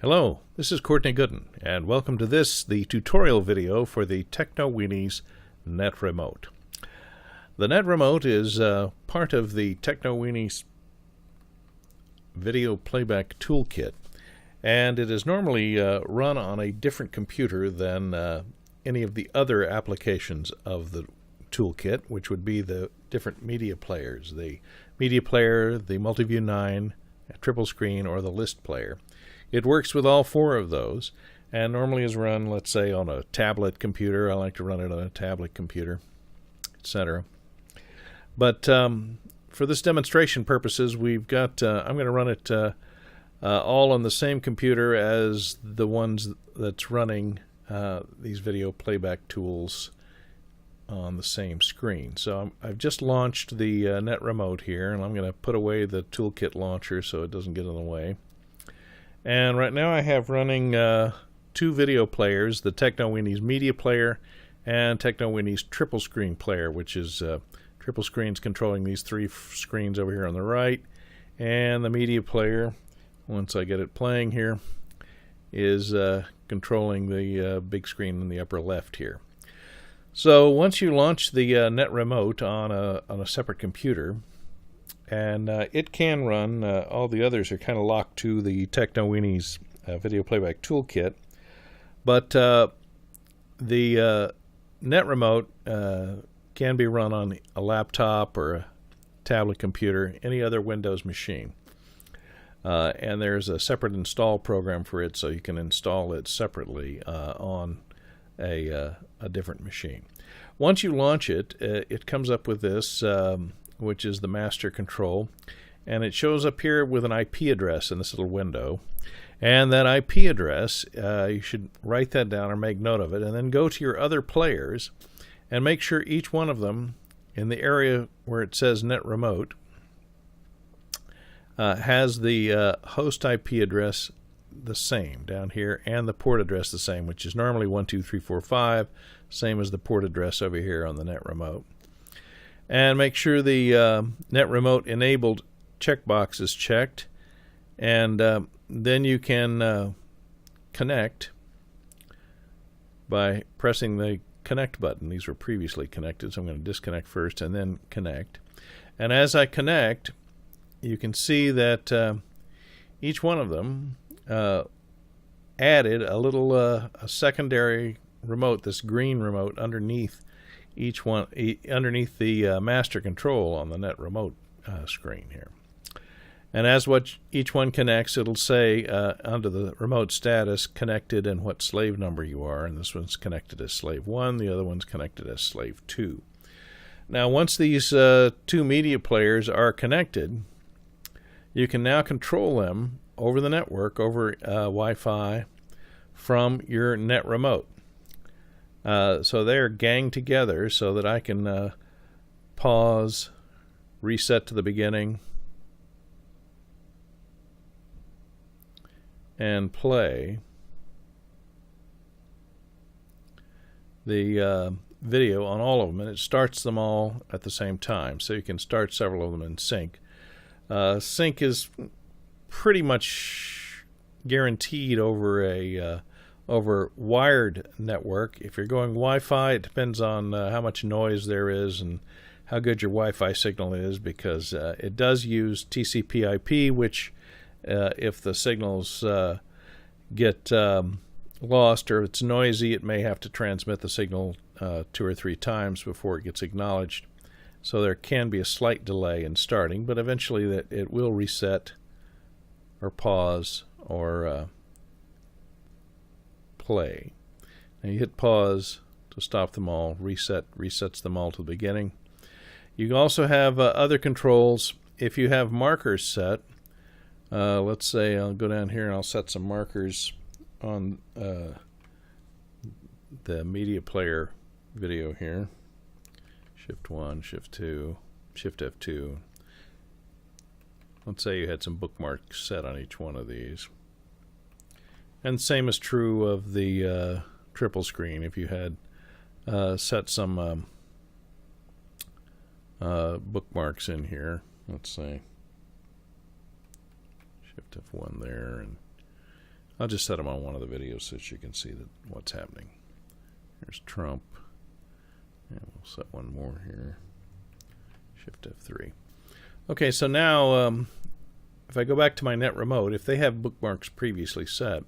Hello, this is Courtney Gooden, and welcome to the tutorial video for the TechnoWeenies Net Remote. The Net Remote is part of the TechnoWeenies video playback toolkit, and it is normally run on a different computer than any of the other applications of the toolkit, which would be the different media players, the media player, the Multiview 9, triple screen, or the list player. It works with all four of those, and normally is run, let's say, on a tablet computer. I like to run it on a tablet computer, etc. But for this demonstration purposes, we've got I'm going to run it all on the same computer as the ones that's running these video playback tools on the same screen. So I've just launched the Net Remote here, and I'm going to put away the toolkit launcher so it doesn't get in the way. And right now I have running two video players, the TechnoWeenies Media Player and TechnoWeenies Triple Screen Player, which is triple screens controlling these three screens over here on the right. And the Media Player, once I get it playing here, is controlling the big screen in the upper left here. So once you launch the Net Remote on a separate computer, and it can run, all the others are kind of locked to the TechnoWeenies video playback toolkit, but the Net Remote can be run on a laptop or a tablet computer, any other Windows machine. And there's a separate install program for it, so you can install it separately on a different machine. Once you launch it, it comes up with this, which is the master control, and it shows up here with an IP address in this little window. And that IP address, you should write that down or make note of it, and then go to your other players and make sure each one of them in the area where it says Net Remote has the host IP address the same down here, and the port address the same, which is normally 12345, same as the port address over here on the Net Remote. And make sure the Net Remote enabled checkbox is checked, and then you can connect by pressing the connect button. These were previously connected, so I'm going to disconnect first and then connect. And as I connect, you can see that each one of them added a little a secondary remote, this green remote underneath each one, underneath the master control on the Net Remote screen here. And as each one connects, it'll say under the remote status, connected and what slave number you are. And this one's connected as slave 1, the other one's connected as slave 2. Now, once these two media players are connected, you can now control them over the network, over Wi-Fi, from your Net Remote. So they're ganged together so that I can pause, reset to the beginning, and play the video on all of them. And it starts them all at the same time, so you can start several of them in sync. Sync is pretty much guaranteed over over wired network. If you're going Wi-Fi, it depends on how much noise there is and how good your Wi-Fi signal is, because it does use TCP/IP, which if the signals get lost or it's noisy, it may have to transmit the signal 2 or 3 times before it gets acknowledged. So there can be a slight delay in starting, but eventually it will reset or pause or play. Now you hit pause to stop them all, resets them all to the beginning. You also have other controls. If you have markers set, let's say I'll go down here and I'll set some markers on the media player video here. Shift 1, Shift 2, Shift F2. Let's say you had some bookmarks set on each one of these. And same is true of the triple screen. If you had set some bookmarks in here, let's say Shift F1 there, and I'll just set them on one of the videos so that you can see what's happening. Here's Trump. And we'll set one more here. Shift F3. Okay, so now if I go back to my net remote, if they have bookmarks previously set,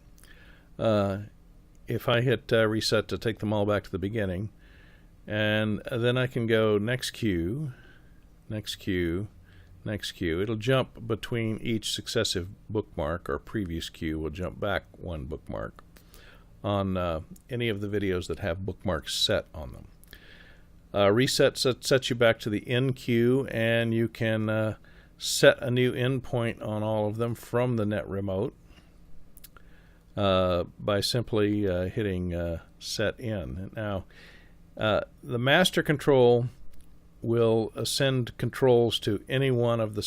if I hit reset to take them all back to the beginning, and then I can go next queue, next queue, next queue. It'll jump between each successive bookmark, or previous queue will jump back one bookmark on any of the videos that have bookmarks set on them. Reset sets you back to the end queue, and you can set a new endpoint on all of them from the net remote by simply hitting set in. Now, the master control will send controls to any one of the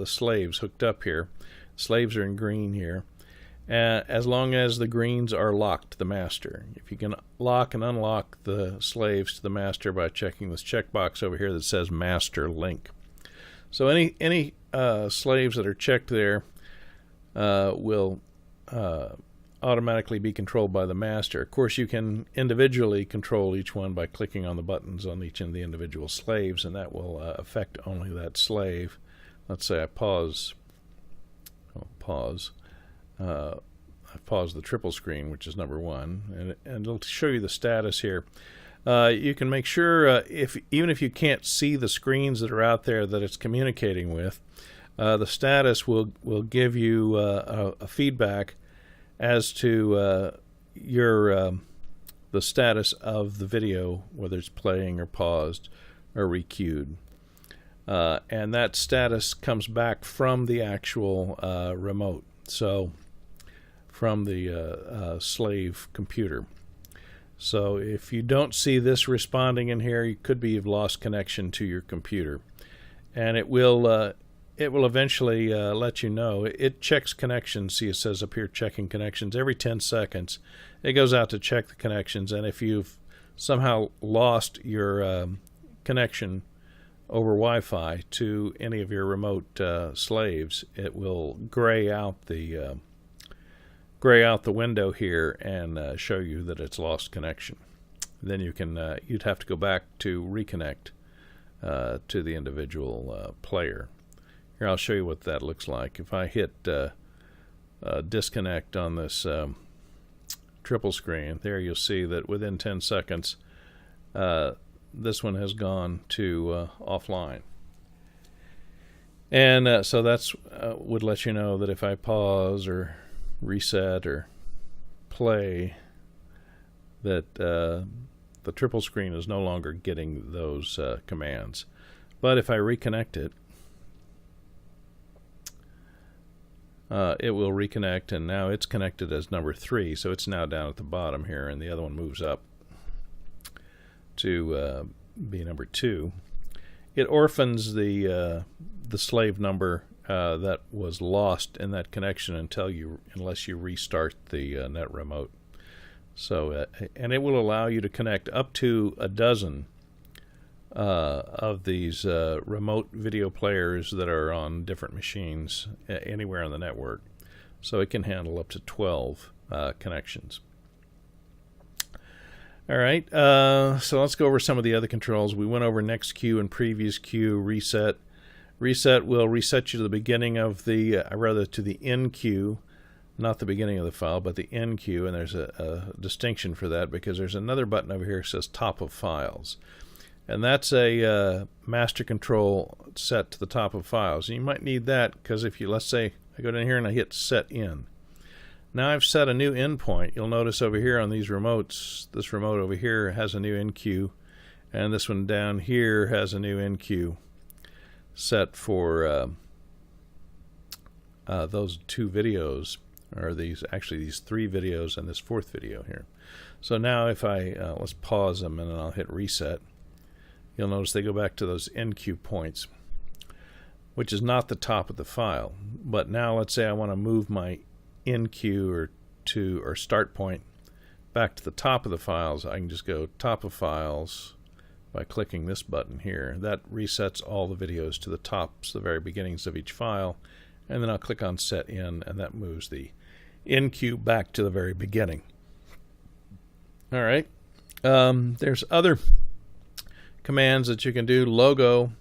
slaves hooked up here. Slaves are in green here. As long as the greens are locked to the master. If you can lock and unlock the slaves to the master by checking this checkbox over here that says master link. So any slaves that are checked there will automatically be controlled by the master. Of course, you can individually control each one by clicking on the buttons on each of the individual slaves, and that will affect only that slave. Let's say I pause. I've paused the triple screen, which is number 1, and it'll show you the status here. You can make sure, even if you can't see the screens that are out there that it's communicating with, the status will give you a feedback as to the status of the video, whether it's playing or paused or requeued. And that status comes back from the actual remote, so from the slave computer. So if you don't see this responding in here, it could be you've lost connection to your computer, and it will eventually let you know. It checks connections. See, it says up here checking connections every 10 seconds. It goes out to check the connections, and if you've somehow lost your connection over Wi-Fi to any of your remote slaves, it will gray out the window here and show you that it's lost connection. Then you can you'd have to go back to reconnect to the individual player. Here, I'll show you what that looks like. If I hit disconnect on this triple screen, there you'll see that within 10 seconds this one has gone to offline. And so that's would let you know that if I pause or reset or play, that the triple screen is no longer getting those commands. But if I reconnect it, it will reconnect, and now it's connected as number 3, so it's now down at the bottom here, and the other one moves up to be number 2. It orphans the slave number that was lost in that connection unless you restart the net remote. So and it will allow you to connect up to a dozen of these remote video players that are on different machines anywhere on the network. So it can handle up to 12 connections. All right, so let's go over some of the other controls. We went over next queue and previous queue, reset. Reset will reset you to the beginning of to the end queue, not the beginning of the file, but the end queue, and there's a distinction for that because there's another button over here that says top of files. And that's a master control set to the top of files. And you might need that because if you, let's say, I go down here and I hit set in. Now I've set a new endpoint. You'll notice over here on these remotes, this remote over here has a new end queue, and this one down here has a new end queue set for those 2 videos, or these 3 videos and this 4th video here. So now if I let's pause them and then I'll hit reset, you'll notice they go back to those end queue points, which is not the top of the file. But now let's say I want to move my end queue or start point back to the top of the files. I can just go top of files by clicking this button here. That resets all the videos to the tops, the very beginnings of each file, and then I'll click on set in, and that moves the in queue back to the very beginning. All right. There's other commands that you can do. Logo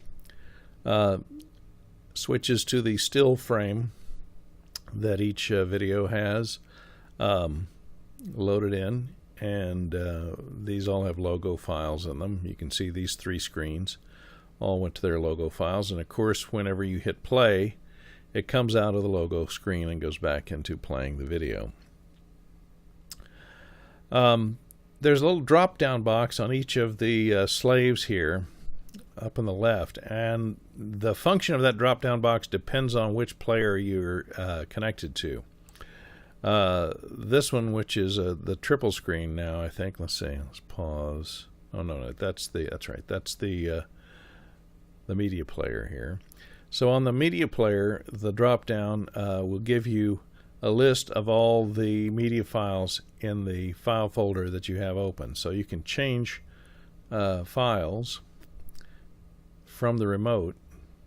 switches to the still frame that each video has loaded in, and these all have logo files in them. You can see these 3 screens all went to their logo files, and of course whenever you hit play, it comes out of the logo screen and goes back into playing the video. There's a little drop down box on each of the slaves here up on the left, and the function of that drop down box depends on which player you're connected to. This one, which is the triple screen now, I think. Let's see. Let's pause. Oh no, that's right. That's the media player here. So on the media player, the drop down will give you a list of all the media files in the file folder that you have open. So you can change files from the remote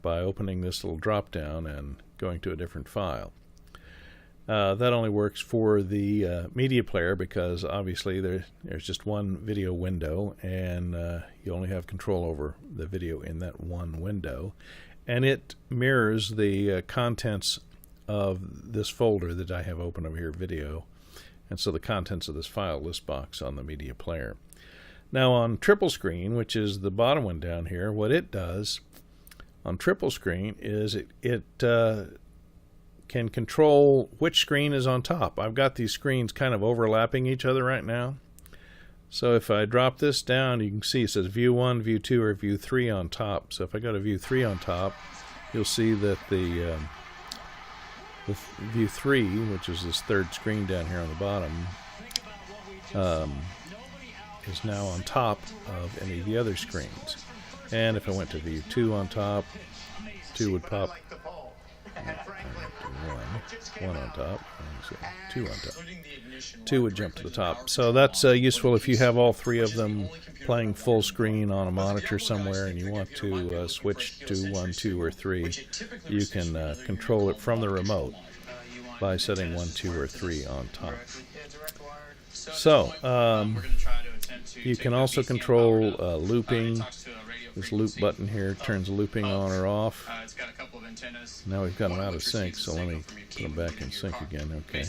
by opening this little drop down and going to a different file. That only works for the media player, because obviously there's just one video window, and you only have control over the video in that one window, and it mirrors the contents of this folder that I have open over here, video, and so the contents of this file list box on the media player. Now on triple screen, which is the bottom one down here, what it does on triple screen is it can control which screen is on top. I've got these screens kind of overlapping each other right now. So if I drop this down, you can see it says view 1, view 2, or view 3 on top. So if I go to view 3 on top, you'll see that the view 3, which is this third screen down here on the bottom, is now on top of any of the other screens. And if I went to view 2 on top, 2 would pop. One on top, 2 on top. 2 would jump to the top. So that's useful if you have all 3 of them playing full screen on a monitor somewhere and you want to switch to 1, 2, or 3. You can control it from the remote by setting 1, 2, or 3 on top. So you can also control looping. This loop button here turns looping on or off. Now we've got them out of sync, so let me put them back in sync again. Okay.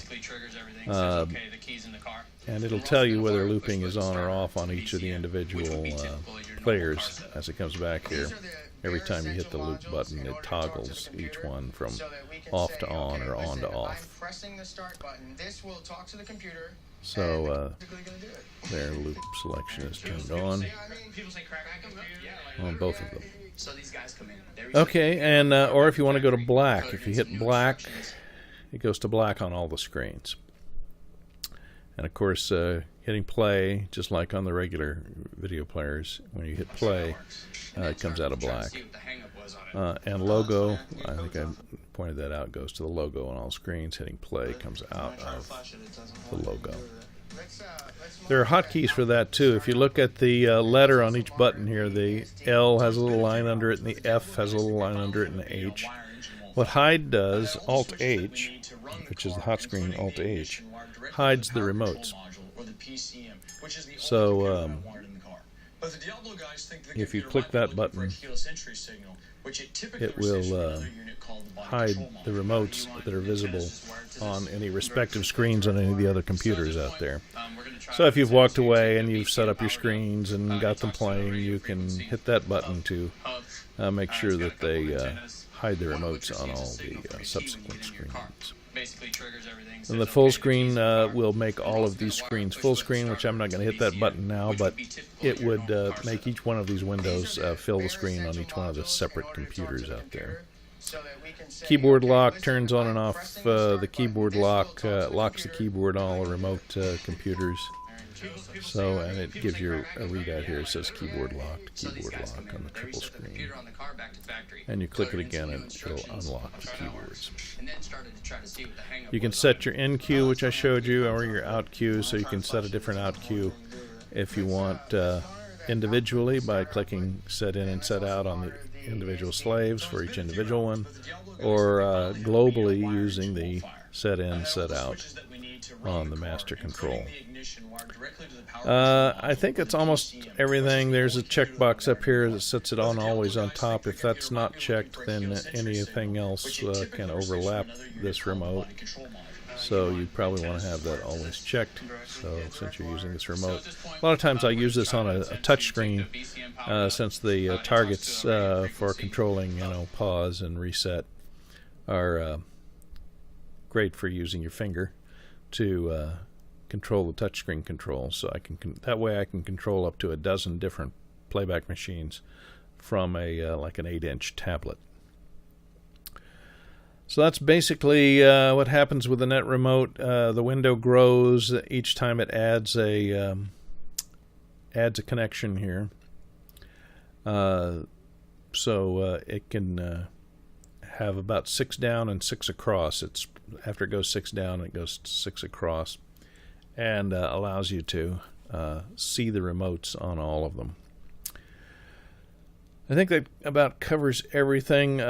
And it'll tell you whether looping is on or off on each of the individual players as it comes back here. Every time you hit the loop button, it toggles each one from off to on or on to off. So their loop selection is turned on both of them. Okay, and or if you want to go to black, if you hit black, it goes to black on all the screens. And of course, hitting play, just like on the regular video players, when you hit play, it comes out of black. And logo, I think I pointed that out, goes to the logo on all screens. Hitting play comes out of the logo. There are hotkeys for that too. If you look at the letter on each button here, the L has a little line under it, and the F has a little line under it, and the H. What hide does, Alt-H, which is the hot screen, Alt-H, hides the remotes. So if you click that button, it will hide the remotes that are visible on any respective screens on any of the other computers out there. So if you've walked away and you've set up your screens and got them playing, you can hit that button to make sure that they hide the remotes on all the subsequent screens. And the full screen will make all of these screens full screen, which I'm not going to hit that button now, but it would make each one of these windows fill the screen on each one of the separate computers out there. Keyboard lock turns on and off the keyboard lock, locks the keyboard on all the remote computers. So, and it gives you a readout here. It says keyboard locked on the triple screen. And you click it again and it'll unlock the keyboards. You can set your in queue, which I showed you, or your out queue, so you can set a different out queue if you want individually by clicking set in and set out on the individual slaves for each individual one, or globally using the set in, set out on the master control. I think it's almost everything. There's a checkbox up here that sets it on always on top. If that's not checked, then anything else can overlap this remote. So you probably want to have that always checked. So since you're using this remote, a lot of times I use this on a touch screen, since the targets for controlling, pause and reset are great for using your finger to control the touchscreen control. So that way I can control up to a dozen different playback machines from like an 8-inch tablet. So that's basically what happens with the net remote. The window grows each time it adds a connection here. So it can have about 6 down and 6 across. After it goes 6 down, it goes 6 across, and allows you to see the remotes on all of them. I think that about covers everything.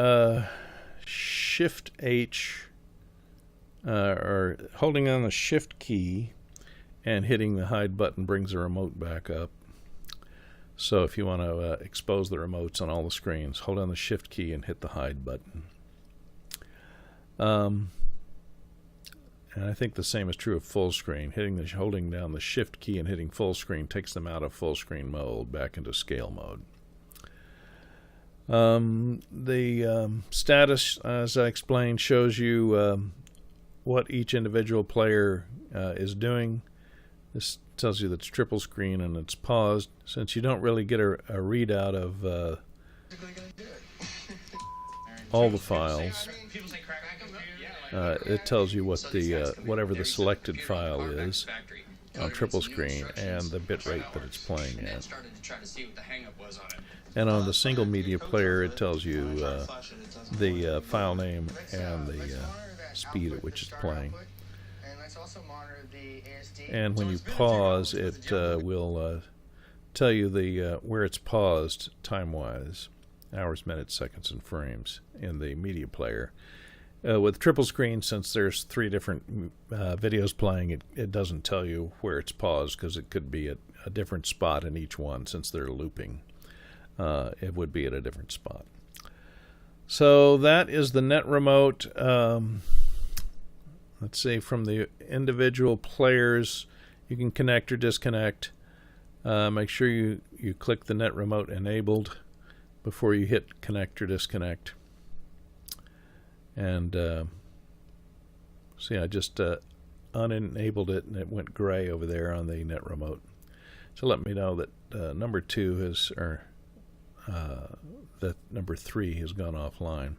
Shift H, or holding on the Shift key and hitting the hide button brings the remote back up. So if you want to expose the remotes on all the screens, hold on the Shift key and hit the hide button. And I think the same is true of full screen. Holding down the Shift key and hitting full screen takes them out of full screen mode back into scale mode. The status, as I explained, shows you what each individual player is doing. This tells you that it's triple screen and it's paused. Since you don't really get a readout of all the files, it tells you what whatever the selected file is on triple screen and the bit rate that it's playing at. And on the single media player, it tells you the file name and the speed at which it's playing. And when you pause, it will tell you where it's paused time-wise, hours, minutes, seconds, and frames in the media player. With triple screen, since there's 3 different videos playing, it doesn't tell you where it's paused because it could be at a different spot in each one since they're looping. It would be at a different spot. So that is the net remote. Let's see, from the individual players, you can connect or disconnect. Make sure you click the net remote enabled before you hit connect or disconnect. And see, I just unenabled it and it went gray over there on the net remote. So let me know that number 2 is, or that number 3 has gone offline.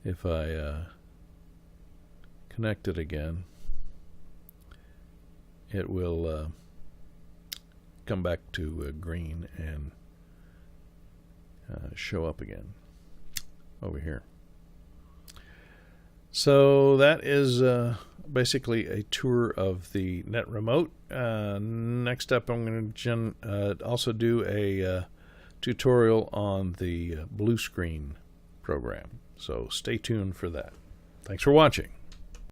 If I connect it again, it will come back to green and show up again over here. So that is basically a tour of the net remote. Next up, I'm going to also do a tutorial on the blue screen program. So stay tuned for that. Thanks for watching.